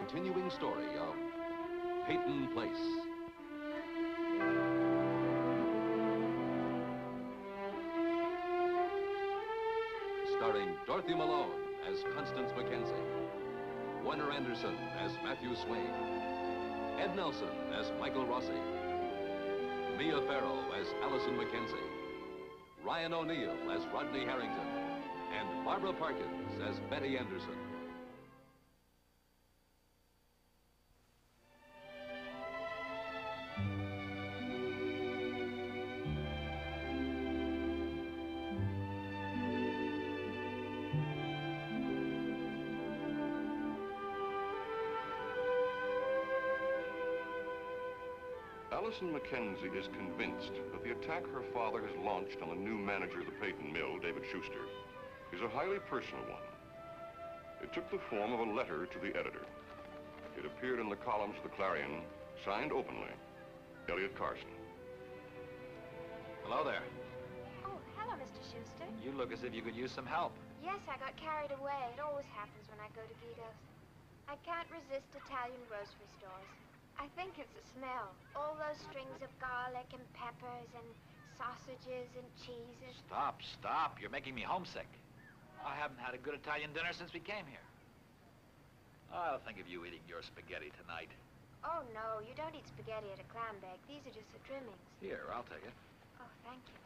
continuing story of Peyton Place. Starring Dorothy Malone as Constance Mackenzie, Warner Anderson as Matthew Swain, Ed Nelson as Michael Rossi, Mia Farrow as Allison Mackenzie, Ryan O'Neill as Rodney Harrington, and Barbara Parkins as Betty Anderson. Allison Mackenzie is convinced that the attack her father has launched on the new manager of the Peyton Mill, David Schuster, is a highly personal one. It took the form of a letter to the editor. It appeared in the columns of the Clarion, signed openly, Elliot Carson. Hello there. Oh, hello, Mr. Schuster. You look as if you could use some help. Yes, I got carried away. It always happens when I go to Vito's. I can't resist Italian grocery stores. I think it's the smell. All those strings of garlic and peppers and sausages and cheeses. Stop. You're making me homesick. I haven't had a good Italian dinner since we came here. I'll think of you eating your spaghetti tonight. Oh, no, you don't eat spaghetti at a clam bake. These are just the trimmings. Here, I'll take it. Oh, thank you.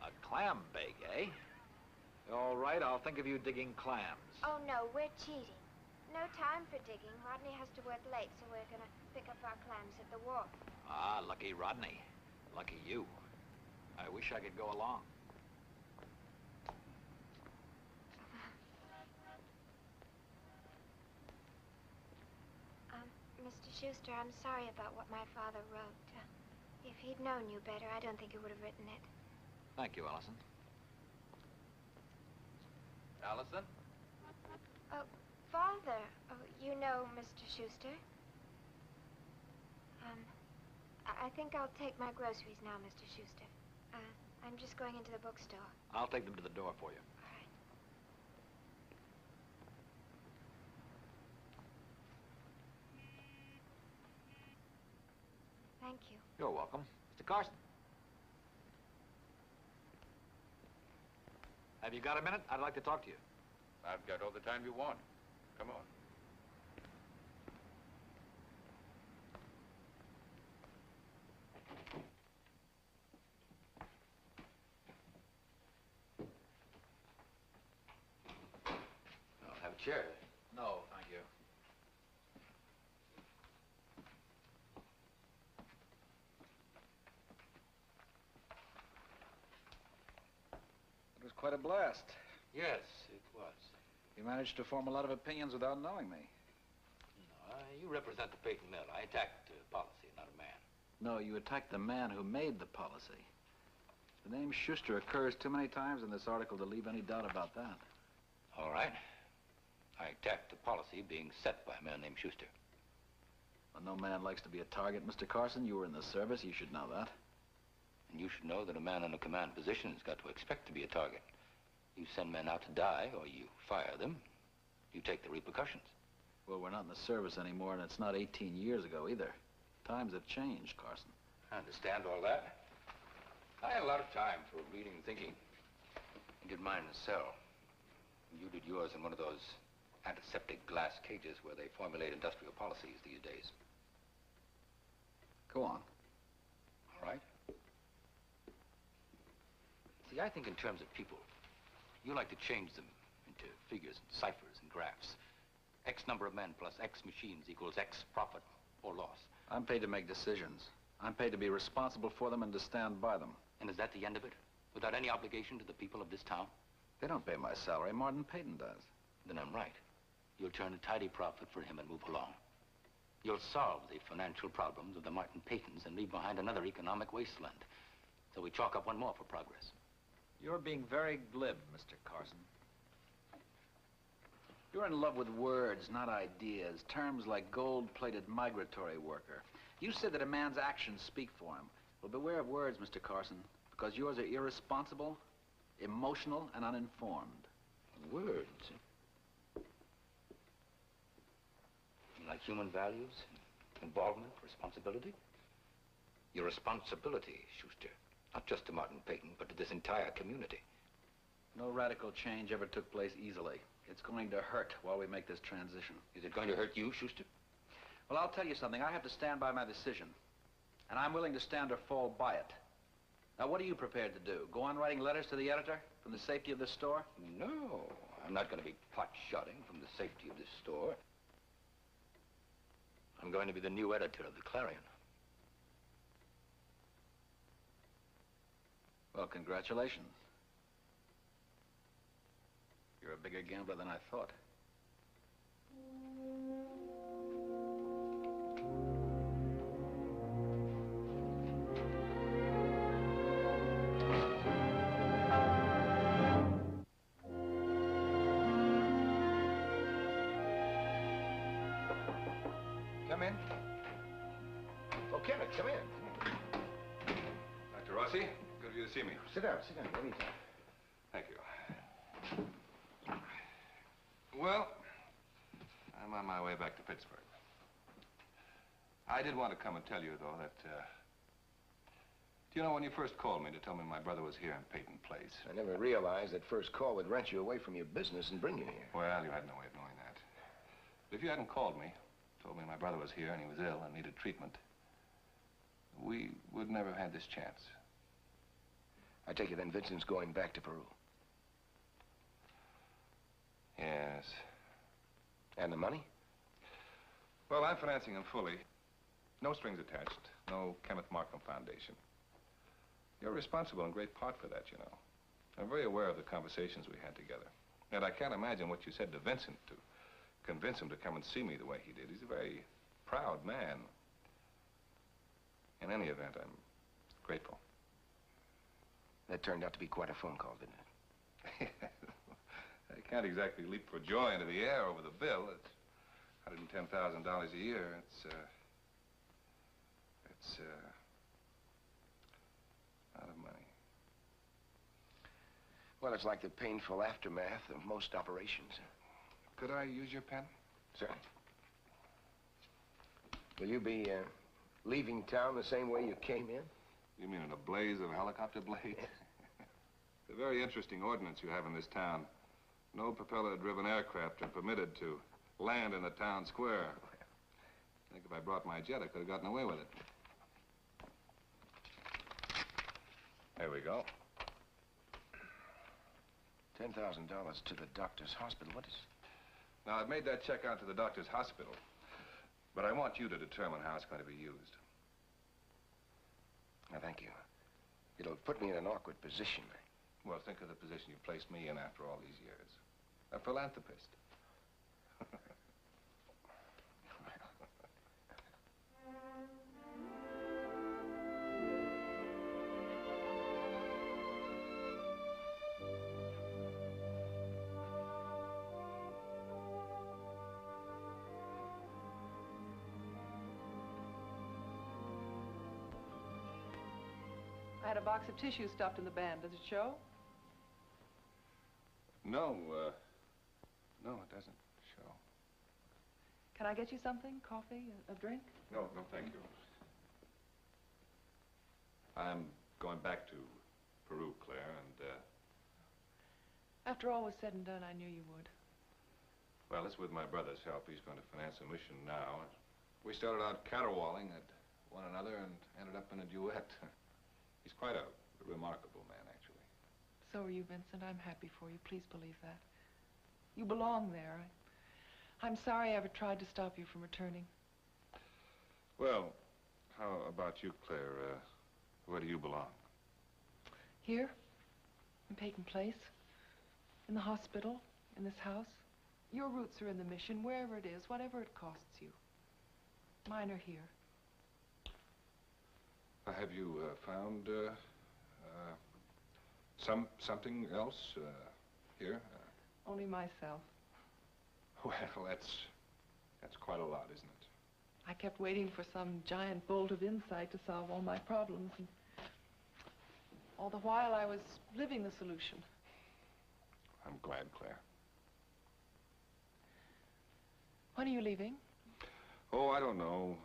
A clam bake, eh? All right, I'll think of you digging clams. Oh, no, we're cheating. No time for digging. Rodney has to work late, so we're gonna pick up our clams at the wharf. Ah, lucky Rodney. Lucky you. I wish I could go along. Mr. Schuster, I'm sorry about what my father wrote. If he'd known you better, I don't think he would have written it. Thank you, Allison. Allison? Oh, Father. Oh, you know Mr. Schuster? I think I'll take my groceries now, Mr. Schuster. I'm just going into the bookstore. I'll take them to the door for you. All right. Thank you. You're welcome. Mr. Carson. Have you got a minute? I'd like to talk to you. I've got all the time you want. Come on. I'll have a chair. No, thank you. It was quite a blast. Yes, it was. You managed to form a lot of opinions without knowing me. No, you represent the Peyton Mill. I attacked policy, not a man. No, you attacked the man who made the policy. The name Schuster occurs too many times in this article to leave any doubt about that. All right. I attacked the policy being set by a man named Schuster. Well, no man likes to be a target, Mr. Carson. You were in the service. You should know that. And you should know that a man in a command position has got to expect to be a target. You send men out to die, or you fire them. You take the repercussions. Well, we're not in the service anymore, and it's not 18 years ago either. Times have changed, Carson. I understand all that. I had a lot of time for reading and thinking. I did mine in a cell. You did yours in one of those antiseptic glass cages where they formulate industrial policies these days. Go on. All right. See, I think in terms of people. You like to change them into figures and ciphers and graphs. X number of men plus X machines equals X profit or loss. I'm paid to make decisions. I'm paid to be responsible for them and to stand by them. And is that the end of it? Without any obligation to the people of this town? They don't pay my salary more than Peyton does. Then I'm right. You'll turn a tidy profit for him and move along. You'll solve the financial problems of the Martin Peytons and leave behind another economic wasteland. So we chalk up one more for progress. You're being very glib, Mr. Carson. You're in love with words, not ideas. Terms like gold-plated migratory worker. You said that a man's actions speak for him. Well, beware of words, Mr. Carson, because yours are irresponsible, emotional, and uninformed. Words? human values, involvement, responsibility. Your responsibility, Schuster. Not just to Martin Peyton, but to this entire community. No radical change ever took place easily. It's going to hurt while we make this transition. Is it going to hurt you, Schuster? Well, I'll tell you something. I have to stand by my decision. And I'm willing to stand or fall by it. Now, what are you prepared to do? Go on writing letters to the editor from the safety of this store? No, I'm not going to be pot-shotting from the safety of this store. I'm going to be the new editor of the Clarion. Well, congratulations. You're a bigger gambler than I thought. Come in. Oh, Kenneth, come in. Dr. Rossi, good of you to see me. Sit down, anytime. Thank you. Well, I'm on my way back to Pittsburgh. I did want to come and tell you, though, that, do you know, when you first called me to tell me my brother was here in Peyton Place? I never realized that first call would wrench you away from your business and bring you here. Well, you had no way of knowing that. But if you hadn't called me, told me my brother was here and he was ill and needed treatment, we would never have had this chance. I take it then Vincent's going back to Peru. Yes. And the money? Well, I'm financing him fully. No strings attached. No Kenneth Markham Foundation. You're responsible in great part for that, you know. I'm very aware of the conversations we had together. And I can't imagine what you said to Vincent to convince him to come and see me the way he did. He's a very proud man. In any event, I'm grateful. That turned out to be quite a phone call, didn't it? I can't exactly leap for joy into the air over the bill. It's $110,000 a year. It's a lot of money. Well, it's like the painful aftermath of most operations. Could I use your pen? Certainly. Will you be leaving town the same way you came in? You mean in a blaze of helicopter blades? It's a very interesting ordinance you have in this town. No propeller-driven aircraft are permitted to land in the town square. I think if I brought my jet, I could have gotten away with it. There we go. $10,000 to the doctor's hospital. What is... Now, I've made that check out to the doctor's hospital, but I want you to determine how it's going to be used. Now, thank you. It'll put me in an awkward position. Well, think of the position you placed me in after all these years. A philanthropist. I had a box of tissue stuffed in the band. Does it show? No, no, it doesn't show. Can I get you something? Coffee? A drink? No, thank you. I'm going back to Peru, Claire, and, After all was said and done, I knew you would. well, it's with my brother's help. He's going to finance a mission now. We started out caterwauling at one another and ended up in a duet. He's quite a remarkable man, actually. So are you, Vincent. I'm happy for you. Please believe that. You belong there. I'm sorry I ever tried to stop you from returning. Well, how about you, Claire? Where do you belong? Here, in Peyton Place, in the hospital, in this house. Your roots are in the mission, wherever it is, whatever it costs you. Mine are here. Have you found something else here? Only myself. Well, that's quite a lot, isn't it? I kept waiting for some giant bolt of insight to solve all my problems, and all the while I was living the solution. I'm glad, Claire. When are you leaving? Oh, I don't know.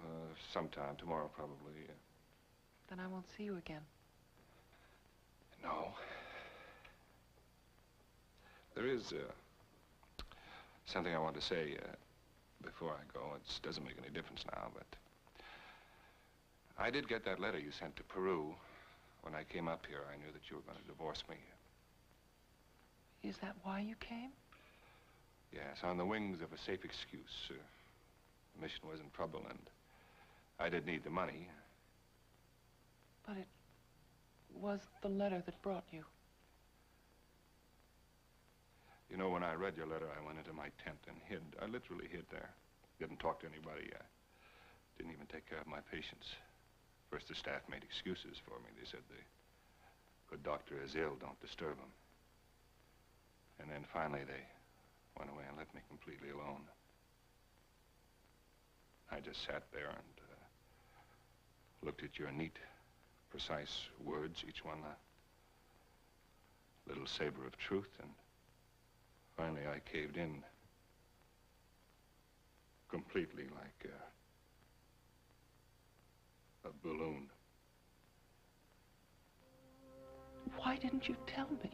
Sometime. Tomorrow, probably. Then I won't see you again. No. There is something I want to say before I go. It doesn't make any difference now, but I did get that letter you sent to Peru. When I came up here, I knew that you were going to divorce me. Is that why you came? Yes, on the wings of a safe excuse. The mission was in trouble, and I did need the money. But it was the letter that brought you. You know, when I read your letter, I went into my tent and hid. I literally hid there. Didn't talk to anybody. I didn't even take care of my patients. First, the staff made excuses for me. They said the good doctor is ill, don't disturb him. And then finally, they went away and left me completely alone. I just sat there and looked at your neat, precise words, each one a little saber of truth, and finally I caved in completely like a balloon. Why didn't you tell me?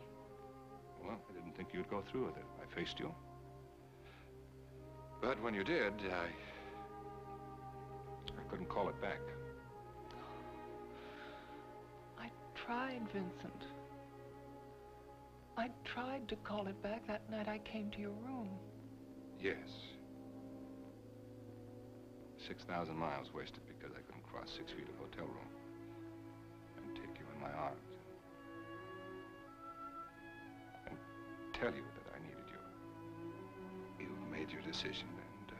Well, I didn't think you'd go through with it. I faced you. But when you did, I couldn't call it back. I tried, Vincent. I tried to call it back that night I came to your room. Yes. 6,000 miles wasted because I couldn't cross 6 feet of hotel room and take you in my arms and tell you that I needed you. You made your decision, and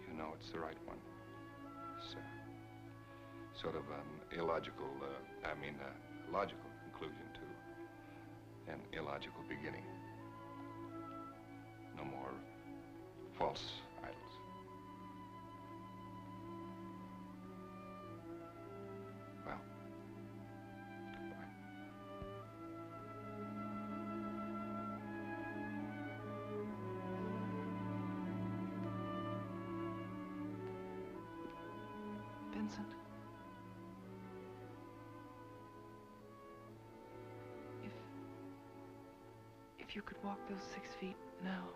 you know it's the right one. It's sort of an illogical, logical conclusion to an illogical beginning. No more false idols. Well, goodbye. Vincent. If you could walk those 6 feet now.